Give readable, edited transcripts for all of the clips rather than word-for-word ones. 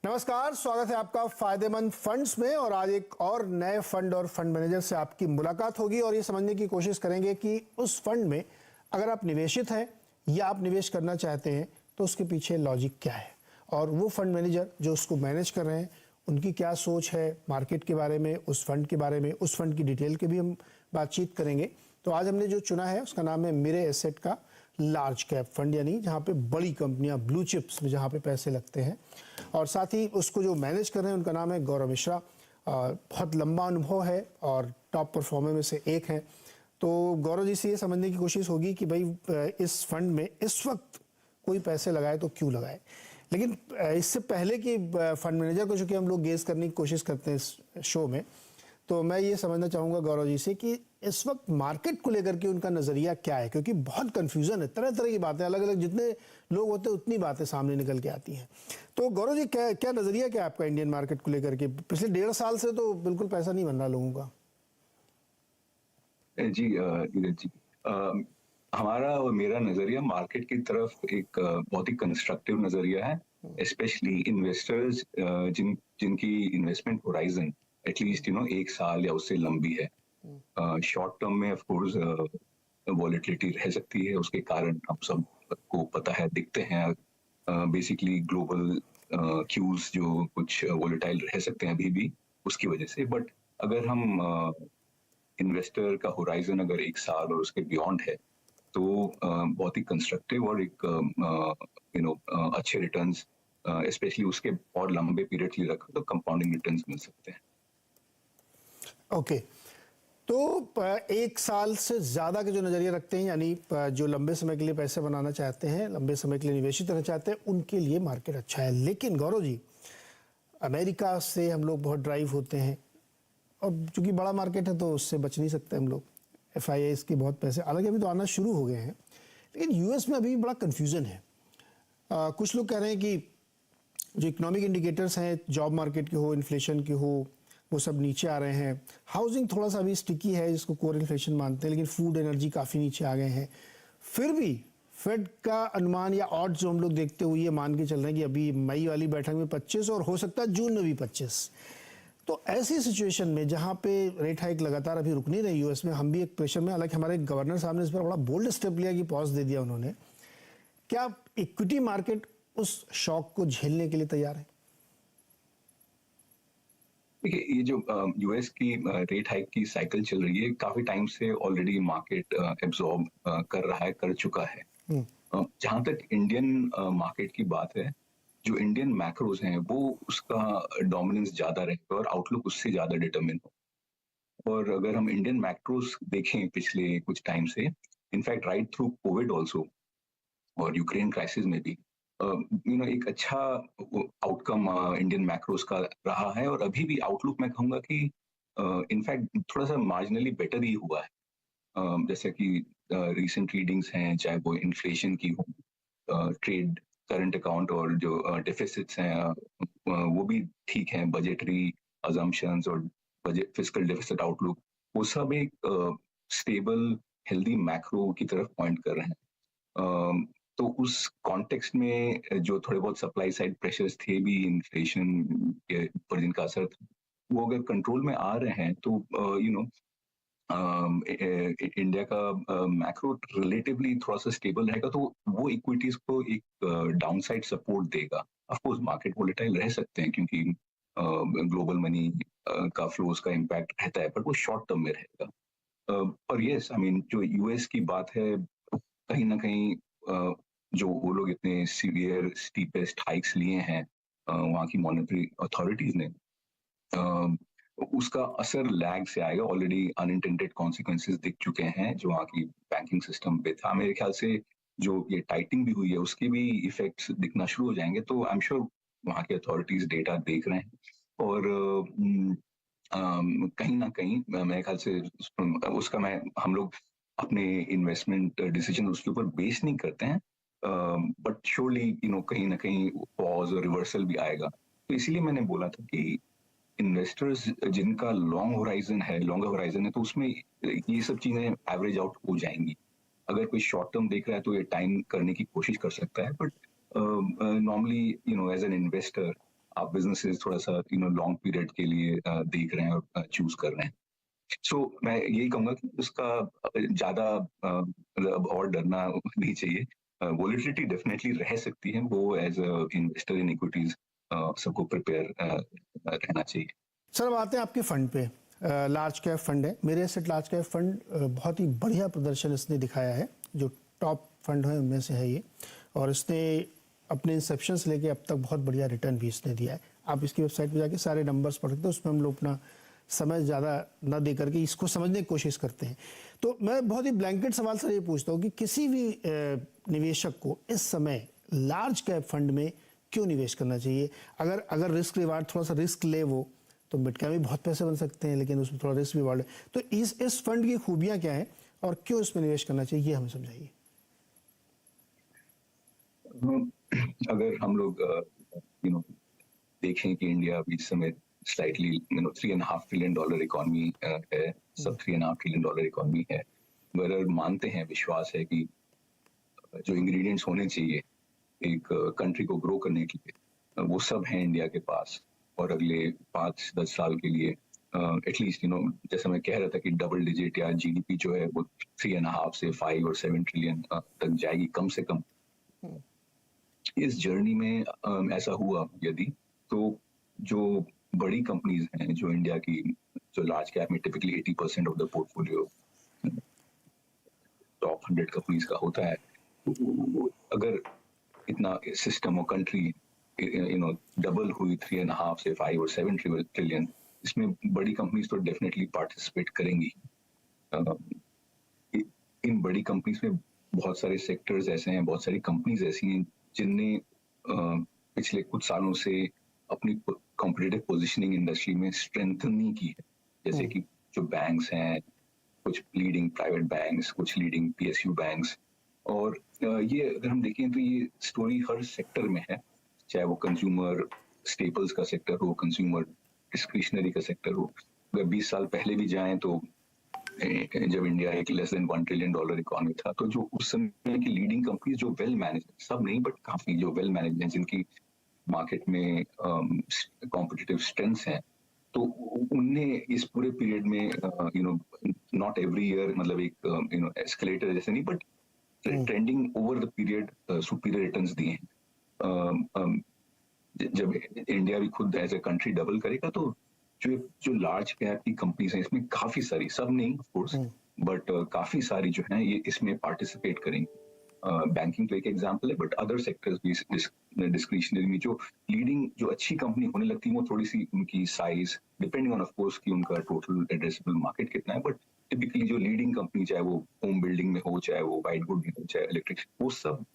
नमस्कार, स्वागत है आपका फायदेमंद फंड्स में। और आज एक और नए फंड और फंड मैनेजर से आपकी मुलाकात होगी और ये समझने की कोशिश करेंगे कि उस फंड में अगर आप निवेशित हैं या आप निवेश करना चाहते हैं तो उसके पीछे लॉजिक क्या है, और वो फंड मैनेजर जो उसको मैनेज कर रहे हैं उनकी क्या सोच है मार्केट के बारे में, उस फंड के बारे में, उस फंड की डिटेल के भी हम बातचीत करेंगे। तो आज हमने जो चुना है उसका नाम है मिरे एसेट का लार्ज कैप फंड, यानी जहाँ पे बड़ी कंपनियां, ब्लू चिप्स में जहाँ पे पैसे लगते हैं। और साथ ही उसको जो मैनेज कर रहे हैं उनका नाम है गौरव मिश्रा। बहुत लंबा अनुभव है और टॉप परफॉर्मर में से एक हैं। तो गौरव जी से ये समझने की कोशिश होगी कि भाई इस फंड में इस वक्त कोई पैसे लगाए तो क्यों लगाए। लेकिन इससे पहले कि फंड मैनेजर को, चूँकि हम लोग गेस करने की कोशिश करते हैं इस शो में, तो मैं ये समझना चाहूँगा गौरव जी से कि इस वक्त मार्केट को लेकर के उनका नज़रिया क्या है, क्योंकि बहुत कन्फ्यूज़न है, तरह तरह की बातें, अलग अलग जितने लोग होते हैं उतनी बातें सामने निकल के आती हैं। तो गौरव जी, क्या नज़रिया क्या है आपका इंडियन मार्केट को लेकर के? पिछले 1.5 साल से तो बिल्कुल पैसा नहीं बन रहा लोगों का। जी नीरज जी, हमारा और मेरा नज़रिया मार्केट की तरफ एक बहुत ही कंस्ट्रक्टिव नज़रिया है। स्पेशली इन्वेस्टर्स जिनकी इन्वेस्टमेंट होराइजन एटलीस्ट 1 साल या उससे लंबी है। शॉर्ट टर्म में ऑफ कोर्स वॉलेटिलिटी रह सकती है, उसके कारण हम सबको पता है, दिखते हैं। बेसिकली ग्लोबल क्यूज जो कुछ वॉलेटाइल रह सकते हैं अभी भी उसकी वजह से। बट अगर हम इन्वेस्टर का होराइजन अगर 1 साल और उसके बियॉन्ड है तो बहुत ही कंस्ट्रक्टिव और एक अच्छे रिटर्न्स, स्पेशली उसके और लंबे पीरियड के लिए रखो तो कंपाउंडिंग रिटर्न्स मिल सकते हैं। ओके, तो 1 साल से ज़्यादा के जो नज़रिया रखते हैं, यानी जो लंबे समय के लिए पैसे बनाना चाहते हैं, लंबे समय के लिए निवेशित रहना चाहते हैं, उनके लिए मार्केट अच्छा है। लेकिन गौरव जी, अमेरिका से हम लोग बहुत ड्राइव होते हैं और चूंकि बड़ा मार्केट है तो उससे बच नहीं सकते हम लोग। FIIs के बहुत पैसे हालांकि अभी तो आना शुरू हो गए हैं, लेकिन यूएस में अभी भी बड़ा कन्फ्यूज़न है। कुछ लोग कह रहे हैं कि जो इकोनॉमिक इंडिकेटर्स हैं, जॉब मार्केट के हो, इन्फ्लेशन के हो, वो सब नीचे आ रहे हैं। हाउसिंग थोड़ा सा अभी स्टिकी है, जिसको कोर इन्फ्लेशन मानते हैं, लेकिन फूड एनर्जी काफ़ी नीचे आ गए हैं। फिर भी फेड का अनुमान या ऑड्स जो हम लोग देखते हुए ये मान के चल रहे हैं कि अभी मई वाली बैठक में 25 और हो सकता है जून में भी 25। तो ऐसी सिचुएशन में जहाँ पे रेट हाइक लगातार अभी रुक नहीं रही यूएस में, हम भी एक प्रेशर में, हालांकि हमारे गवर्नर साहब ने इस पर बड़ा बोल्ड स्टेप लिया कि पॉज दे दिया उन्होंने, क्या इक्विटी मार्केट उस शॉक को झेलने के लिए तैयार है? देखिए, ये जो यूएस की रेट हाइक की साइकिल चल रही है, काफी टाइम से ऑलरेडी मार्केट एब्जॉर्ब कर रहा है, कर चुका है। जहां तक इंडियन मार्केट की बात है, जो इंडियन मैक्रोज हैं वो उसका डोमिनेंस ज्यादा रहेगा और आउटलुक उससे ज्यादा डिटरमिन हो। और अगर हम इंडियन मैक्रोज देखें पिछले कुछ टाइम से, in fact right through Covid also और यूक्रेन क्राइसिस में भी एक अच्छा आउटकम इंडियन मैक्रोस का रहा है। और अभी भी आउटलुक मैं कहूँगा कि इनफैक्ट थोड़ा सा मार्जिनली बेटर ही हुआ है। जैसे कि रीसेंट रीडिंग्स हैं, चाहे वो इन्फ्लेशन की हो, ट्रेड करंट अकाउंट और जो डेफिसिट्स हैं वो भी ठीक हैं, बजटरी अजम्पशंस और बजट फिस्कल डेफिसिट आउटलुक, वो सब एक स्टेबल हेल्दी मैक्रो की तरफ पॉइंट कर रहे हैं। तो उस कॉन्टेक्स्ट में जो थोड़े बहुत सप्लाई साइड प्रेशर्स थे भी इन्फ्लेशन के ऊपर जिनका असर था, वो अगर कंट्रोल में आ रहे हैं तो इंडिया का मैक्रो रिलेटिवली थोड़ा सा स्टेबल रहेगा, तो वो इक्विटीज को एक डाउनसाइड सपोर्ट देगा। ऑफ कोर्स मार्केट वोलेटाइल रह सकते हैं क्योंकि ग्लोबल मनी का फ्लोज का इम्पैक्ट रहता है, पर वो शॉर्ट टर्म में रहेगा। और यस, आई मीन जो यूएस की बात है, कहीं ना कहीं जो वो लोग इतने सीवियर स्टीपेस्ट हाइक्स लिए हैं वहाँ की मॉनेटरी अथॉरिटीज ने, उसका असर लैग से आएगा। ऑलरेडी अनइंटेंडेड कॉन्सिक्वेंसेस दिख चुके हैं जो वहाँ की बैंकिंग सिस्टम पे था। मेरे ख्याल से जो ये टाइटिंग भी हुई है उसके भी इफेक्ट्स दिखना शुरू हो जाएंगे। तो आई एम श्योर वहाँ की अथॉरिटीज डेटा देख रहे हैं और कहीं ना कहीं मेरे ख्याल से उसका हम लोग अपने इन्वेस्टमेंट डिसीजन उसके ऊपर बेस नहीं करते हैं, बट श्योरली कहीं ना कहीं पॉज और रिवर्सल भी आएगा। तो इसीलिए मैंने बोला था कि इन्वेस्टर्स जिनका लॉन्ग होराइजन है, तो उसमें ये सब चीजें एवरेज आउट हो जाएंगी। अगर कोई शॉर्ट टर्म देख रहा है तो ये टाइम करने की कोशिश कर सकता है, but normally as an investor आप बिजनेसेस थोड़ा सा लॉन्ग पीरियड के लिए देख रहे हैं और चूज कर रहे हैं। सो मैं यही कहूंगा कि उसका ज्यादा मतलब और डरना नहीं चाहिए। वोलेटिलिटी डेफिनेटली रह सकती है, वो as a investor in equities सबको प्रिपेयर रहना चाहिए। सर अब आते हैं आपके फंड पे। लार्ज कैप फंड है, मेरे एसेट लार्ज कैप फंड बहुत ही बढ़िया प्रदर्शन इसने दिखाया है। जो टॉप फंड है उनमें से है ये, और इसने अपने इंसेप्शन से लेके अब तक बहुत बढ़िया रिटर्न भी इसने दिया है। आप इसकी वेबसाइट पे जाके सारे नंबर्स पढ़ सकते हैं, उसमें हम लोग अपना समय ज़्यादा न दे करके इसको समझने की कोशिश करते हैं। तो मैं बहुत ही ब्लैंकेट सवाल सर ये पूछता हूँ कि किसी भी निवेशक को इस समय लार्ज कैप फंड में क्यों निवेश करना चाहिए? अगर रिस्क रिवार्ड थोड़ा सा रिस्क ले वो, तो मिड कैप में बहुत पैसे बन सकते हैं, लेकिन उसमें थोड़ा रिस्क रिवार्ड है। तो इस फंड की खूबियां क्या हैं और क्यों इसमें निवेश करना चाहिए, ये हमें समझाइए। अगर हम लोग देखें कि इंडिया अभी इस समय स्लाइटली $3.5 ट्रिलियन इकोनॉमी है, सब $3.5 ट्रिलियन इकोनॉमी है। अगर मानते हैं, विश्वास है कि जो इंग्रेडिएंट्स होने चाहिए एक कंट्री को ग्रो करने के लिए, वो सब हैं इंडिया के पास। और अगले 5-10 साल के लिए एटलीस्ट जैसे मैं कह रहा था कि डबल डिजिट या जीडीपी जो है वो 3.5 से 5 और 7 ट्रिलियन तक जाएगी कम से कम। इस जर्नी में ऐसा हुआ यदि, तो जो बड़ी कंपनीज हैं जो इंडिया की, जो लार्ज कैप में typically 80% of the portfolio top 100 companies का होता है, तो अगर इतना सिस्टम और कंट्री डबल हुई 3.5 से 5 और 7 ट्रिलियन, इसमें बड़ी कंपनीज तो डेफिनेटली पार्टिसिपेट करेंगी। इन बड़ी कंपनीज में बहुत सारे सेक्टर्स ऐसे हैं, बहुत सारी कंपनीज ऐसी हैं जिनने पिछले कुछ सालों से अपनी कॉम्पिटिटिव पोजीशनिंग इंडस्ट्री में स्ट्रेंथनिंग की है। जैसे कि जो बैंक्स हैं, कुछ लीडिंग प्राइवेट बैंक्स, कुछ लीडिंग पीएसयू बैंक्स। और ये अगर हम देखें तो ये स्टोरी हर सेक्टर में है, चाहे वो कंज्यूमर स्टेपल्स का सेक्टर हो, कंज्यूमर डिस्क्रिशनरी का सेक्टर हो। अगर 20 साल पहले भी जाएं तो जब इंडिया एक लेस देन $1 ट्रिलियन इकोनॉमी था, तो जो उस समय की लीडिंग कंपनीज जो वेल मैनेज, सब नहीं बट काफी जो वेल मैनेज हैं, जिनकी मार्केट में कॉम्पिटिटिव स्ट्रेंथ्स हैं, तो उनने इस पूरे पीरियड में नॉट एवरी ईयर, मतलब एक एस्केलेटर जैसे नहीं, but trending over the period superior returns दिए हैं। जब इंडिया भी खुद एज ए कंट्री डबल करेगा, तो जो लार्ज कैप की कंपनीज हैं, इसमें काफी सारी, सब नहीं ऑफ कोर्स, बट काफी सारी जो हैं ये इसमें पार्टिसिपेट करेंगी। बैंकिंग तो एक एग्जांपल है, बट अदर सेक्टर्स भी डिस्क्रिशनरी में जो लीडिंग, जो अच्छी कंपनी होने लगती है, वो थोड़ी सी उनकी size depending on off course कि उनका टोटल एड्रेसेबल मार्केट कितना है, बट टिपिकली जो लीडिंग कंपनी, चाहे वो होम बिल्डिंग में हो, चाहे वो वाइट गुड में हो, चाहे इलेक्ट्रिक, वो सब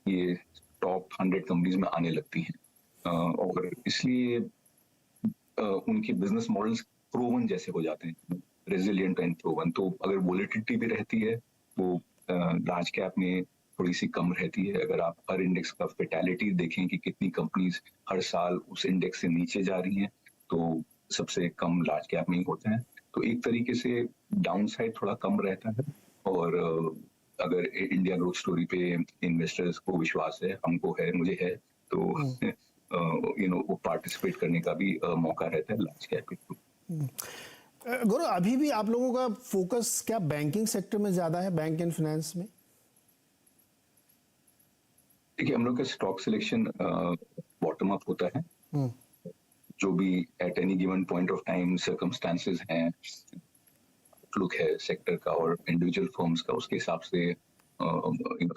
ये टॉप 100 कंपनीज में आने लगती हैं। और इसलिए उनके बिजनेस मॉडल्स प्रूवन जैसे हो जाते हैं, रेजिलिएंट एंड प्रूवन। तो अगर वोलेटिलिटी भी रहती है वो लार्ज कैप में थोड़ी सी कम रहती है। अगर आप हर इंडेक्स का फेटेलिटी देखें कि कितनी कंपनीज हर साल उस इंडेक्स से नीचे जा रही हैं, तो सबसे कम लार्ज कैप में ही होता है। तो एक तरीके से डाउन साइड थोड़ा कम रहता है। और अगर इंडिया ग्रोथ स्टोरी पे इन्वेस्टर्स को विश्वास है, हमको है, मुझे है, तो वो पार्टिसिपेट करने का भी मौका रहता है लार्ज कैप के। गौरव, अभी भी आप लोगों का फोकस क्या बैंकिंग सेक्टर में ज्यादा है, बैंक एंड फाइनेंस में? देखिए, हम लोग का स्टॉक सिलेक्शन बॉटम अप होता है। जो भी at any given point of time circumstances हैं, आउटलुक है सेक्टर का और इंडिविजुअल फर्म्स का, उसके हिसाब से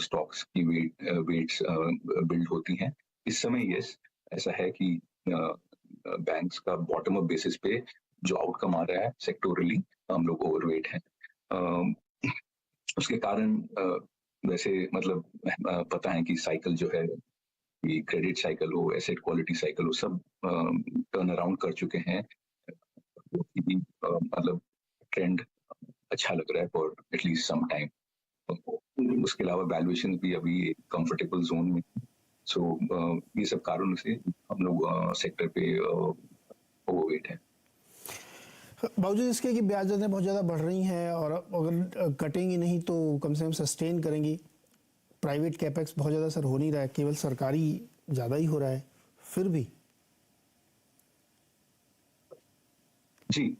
स्टॉक्स की वेट्स बिल्ड होती हैं। इस समय यस, ऐसा है कि बैंक्स का बॉटम अप बेसिस पे जो आउटकम आ रहा है सेक्टोरली, हम लोग ओवरवेट हैं। उसके कारण वैसे मतलब पता है कि साइकिल जो है, कि क्रेडिट साइकिल हो, एसेट क्वालिटी साइकिल हो, सब टर्न अराउंड कर चुके हैं। मतलब ट्रेंड अच्छा लग रहा है फॉर एटलीस्ट सम टाइम। उसके अलावा वैल्यूएशन भी अभी कंफर्टेबल जोन में। सो ये सब कारणों से हम लोग सेक्टर पे ओवरवेट है। बावजूद इसके कि ब्याज दरें बहुत ज़्यादा बढ़ रही हैं और अगर कटेंगी नहीं तो कम से कम सस्टेन करेंगी, प्राइवेट कैपेक्स बहुत ज़्यादा सर हो नहीं रहा है, केवल सरकारी ज़्यादा ही हो रहा है, फिर भी जी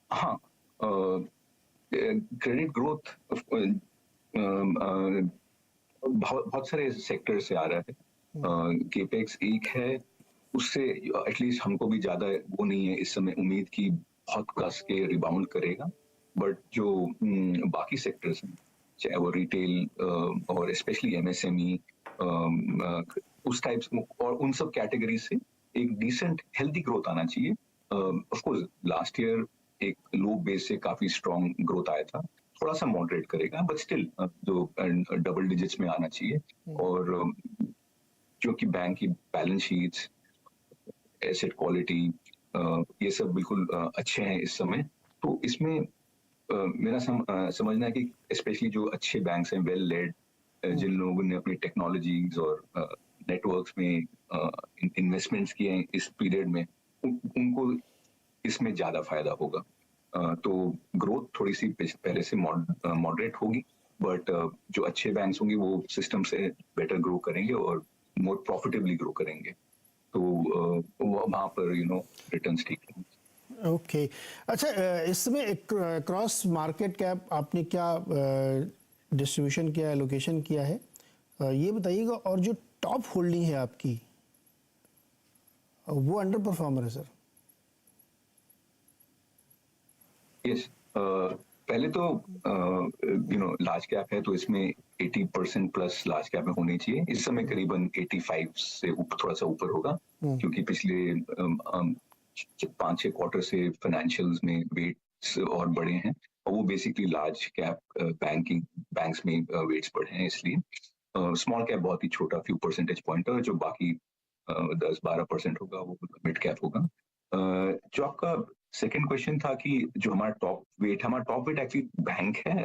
हाँ, क्रेडिट ग्रोथ बहुत बहुत सारे सेक्टर से आ रहा है। केपेक्स एक है, उससे एटलीस्ट हमको भी ज्यादा वो नहीं है इस समय उम्मीद की बहुत कस के रिबाउंड करेगा। बट जो बाकी सेक्टर्स हैं, चाहे वो रिटेल और स्पेशली एमएसएमई, उस टाइप्स और उन सब कैटेगरी से एक डिसेंट हेल्दी ग्रोथ आना चाहिए। ऑफ कोर्स लास्ट ईयर एक लो बेस से काफी स्ट्रॉन्ग ग्रोथ आया था, थोड़ा सा मॉडरेट करेगा, बट स्टिल जो डबल डिजिट्स में आना चाहिए। और क्योंकि बैंक की बैलेंस शीट्स, एसेट क्वालिटी, ये सब बिल्कुल अच्छे हैं इस समय। तो इसमें मेरा समझना है कि स्पेशली जो अच्छे बैंक्स हैं, वेल लेड, जिन लोगों ने अपनी टेक्नोलॉजीज और नेटवर्क्स में इन्वेस्टमेंट्स किए हैं इस पीरियड में, उनको इसमें ज्यादा फायदा होगा। तो ग्रोथ थोड़ी सी पहले से मॉडरेट होगी, बट जो अच्छे बैंक्स होंगे वो सिस्टम से बेटर ग्रो करेंगे और मोर प्रॉफिटेबली ग्रो करेंगे। तो वहां पर रिटर्न्स ठीक रहेंगे। ओके। अच्छा, इसमें क्रॉस मार्केट कैप आपने क्या डिस्ट्रीब्यूशन किया, एलोकेशन किया है, ये बताइएगा। और जो टॉप होल्डिंग है आपकी, वो अंडर परफॉर्मर है सर? यस, पहले तो लार्ज कैप है तो इसमें 80% प्लस लार्ज कैप में होनी चाहिए। इस समय करीबन 85 से थोड़ा सा ऊपर होगा, क्योंकि पिछले 5-6 क्वार्टर से फाइनेंशियल्स में वेट्स और बढ़े हैं, और वो बेसिकली लार्ज कैप बैंक्स में वेट्स बढ़े हैं। इसलिए स्मॉल कैप बहुत ही छोटा, फ्यू परसेंटेज पॉइंट, और जो बाकी 10-12% होगा वो मिड कैप होगा। जो आपका सेकंड क्वेश्चन था कि जो हमारा टॉप वेट एक्चुअली बैंक है,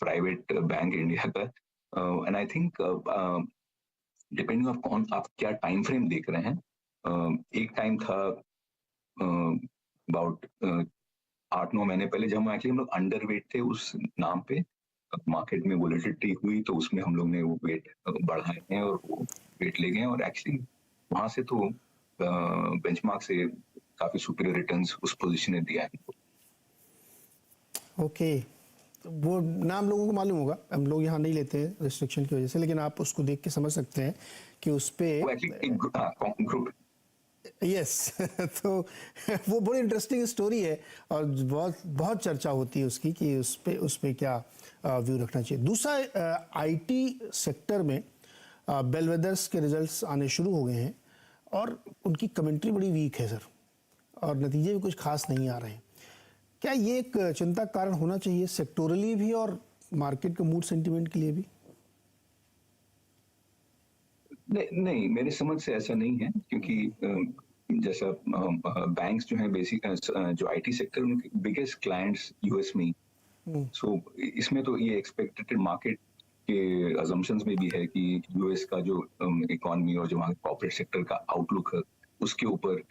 प्राइवेट बैंक इंडिया का। And I think depending of कौन आप क्या टाइम फ्रेम देख रहे हैं, एक टाइम था अबाउट 8-9 महीने पहले जब हम लोग अंडर वेट थे उस नाम पे। मार्केट में वोलेटिलिटी हुई तो उसमें हम लोग ने वो वेट बढ़ाए हैं और वो वेट ले गए, और एक्चुअली वहां से तो बेंचमार्क से काफी सुपीरियर रिटर्न्स उस पोजीशन ने दिया है। ओके। तो वो नाम लोगों को मालूम होगा, हम लोग यहाँ नहीं लेते हैं रिस्ट्रिक्शन की वजह से, लेकिन आप उसको देख के समझ सकते हैं कि उस पे वो एक्चुअली एक ग्रुप। यस तो वो बड़ी इंटरेस्टिंग स्टोरी है और बहुत बहुत चर्चा होती है उसकी कि उस पे क्या व्यू रखना चाहिए। दूसरा, आईटी सेक्टर में बेलवेदर्स के रिजल्ट्स आने शुरू हो गए हैं और उनकी कमेंट्री बड़ी वीक है सर, और नतीजे भी कुछ खास नहीं आ रहे हैं। क्या ये एक चिंता का कारण होना चाहिए सेक्टोरली भी और मार्केट के मूड सेंटिमेंट के लिए भी? नहीं, मेरे समझ से ऐसा नहीं है, क्योंकि जैसा बैंक्स जो हैं बेसिक जो आईटी सेक्टर, उनके बिगेस्ट क्लाइंट्स यूएस में ही। सो इसमें तो ये एक्सपेक्टेड मार्केट के अजम्पशंस में भी है कि यूएस का जो इकोनॉमी और जो वहाँ कॉर्पोरेट सेक्टर का आउटलुक है, उसके ऊपर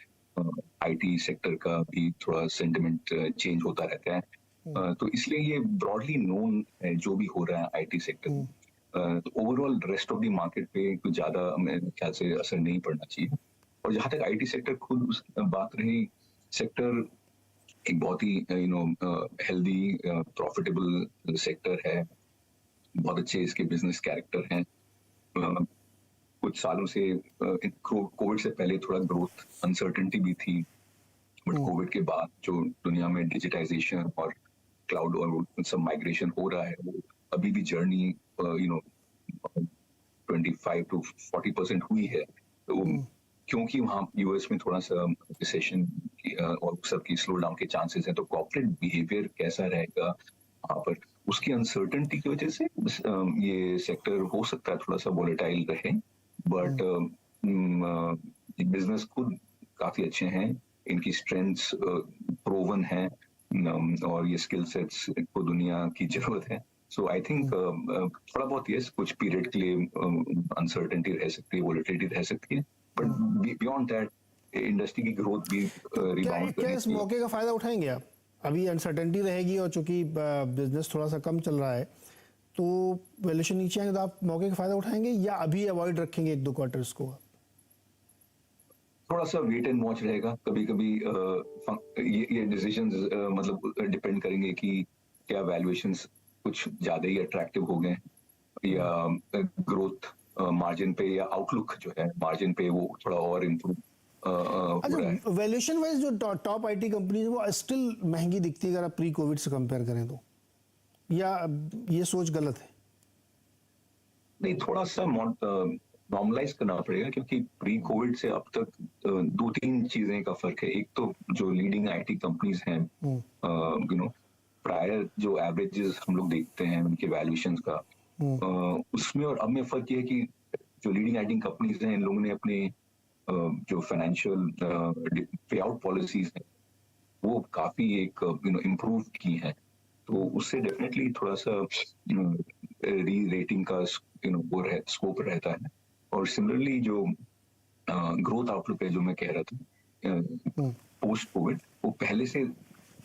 आईटी सेक्टर का भी थोड़ा सेंटिमेंट चेंज होता रहता है। तो इसलिए ये ब्रॉडली नोन है जो भी हो रहा है आईटी सेक्टर में। तो overall rest of the market पे कुछ ज्यादा मेरे ख्याल से असर नहीं पड़ना चाहिए। और जहां तक आईटी सेक्टर खुद बात रही, सेक्टर एक बहुत ही हेल्दी प्रॉफिटेबल सेक्टर है, बहुत अच्छे इसके बिजनेस कैरेक्टर हैं। कुछ सालों से कोविड से पहले थोड़ा ग्रोथ अनसर्टेनिटी भी थी, बट कोविड के बाद जो दुनिया में डिजिटाइजेशन और क्लाउड और सब माइग्रेशन हो रहा है, वो अभी भी जर्नी 25-40% हुई है। तो क्योंकि वहाँ यूएस में थोड़ा सा रिसेशन और सबकी स्लो डाउन के चांसेस हैं, तो कॉर्पोरेट बिहेवियर कैसा रहेगा वहाँ पर, उसकी अनसर्टेनिटी की वजह से ये सेक्टर हो सकता है थोड़ा सा वोलेटाइल रहे। बट बिजनेस खुद काफी अच्छे हैं, इनकी स्ट्रेंथ्स प्रूवन है, और ये स्किल सेट्स को दुनिया की जरूरत है। सो आई थिंक थोड़ा बहुत यस कुछ पीरियड के लिए अनसर्टेनिटी रह सकती है, वोलेटिलिटी रह सकती है, बट बियॉन्ड दैट इंडस्ट्री की ग्रोथ भी रिबाउंड क्या इस मौके का फायदा उठाएंगे आप? अभी अनसर्टेनिटी रहेगी और चूंकि बिजनेस थोड़ा सा कम चल रहा है तो वैल्यूएशन नीचे आएंगे, तो आप मौके का फायदा उठाएंगे या अभी अवॉइड रखेंगे 1-2 क्वार्टर्स को? थोड़ा सा वेट एंड वॉच रहेगा। कभी कभी ये डिसीजंस मतलब डिपेंड करेंगे कि क्या वैल्यूएशंस कुछ ज्यादा ही अट्रैक्टिव हो गए या ग्रोथ मार्जिन पे या आउटलुक जो है मार्जिन पे वो थोड़ा और इम्प्रूव हो रहा है। अच्छा, वैल्यूएशन वाइज जो टॉप आईटी कंपनीज वो स्टिल महंगी दिखती है अगर आप प्री कोविड से कंपेयर करें तो, या ये सोच गलत है? नहीं, थोड़ा सा नॉर्मलाइज करना पड़ेगा क्योंकि प्री कोविड से अब तक दो तीन चीजें का फर्क है। एक तो जो लीडिंग आईटी कंपनीज हैं, प्रायर जो एवरेजेस हम लोग देखते हैं उनके वैल्यूएशंस का, उसमें और अब में फर्क ये है कि जो लीडिंग आईटी कंपनीज हैं इन लोगों ने अपने जो फाइनेंशियल पे आउट पॉलिसीज हैं वो काफी एक इम्प्रूव की हैं। तो उससे डेफिनेटली थोड़ा सा री रेटिंग का वो स्कोप रहता है। और सिमिलरली जो ग्रोथ आउटलुक है जो मैं कह रहा था पोस्ट कोविड, वो पहले से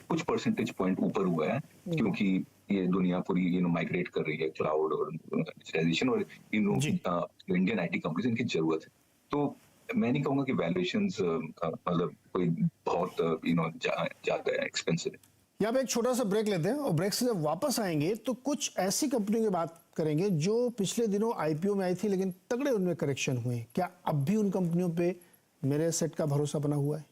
कुछ परसेंटेज पॉइंट ऊपर हुआ है क्योंकि ये दुनिया पूरी माइग्रेट कर रही है क्लाउड और डिजिटाइजेशन, और इंडियन आईटी कंपनीज इनकी जरूरत है। तो मैं नहीं कहूंगा कि वैल्यूएशंस मतलब कोई बहुत ज्यादा एक्सपेंसिव है। यहाँ पे एक छोटा सा ब्रेक लेते हैं और ब्रेक से जब वापस आएंगे तो कुछ ऐसी कंपनियों की बात करेंगे जो पिछले दिनों आईपीओ में आई थी लेकिन तगड़े उनमें करेक्शन हुए। क्या अब भी उन कंपनियों पे मेरे सेट का भरोसा बना हुआ है?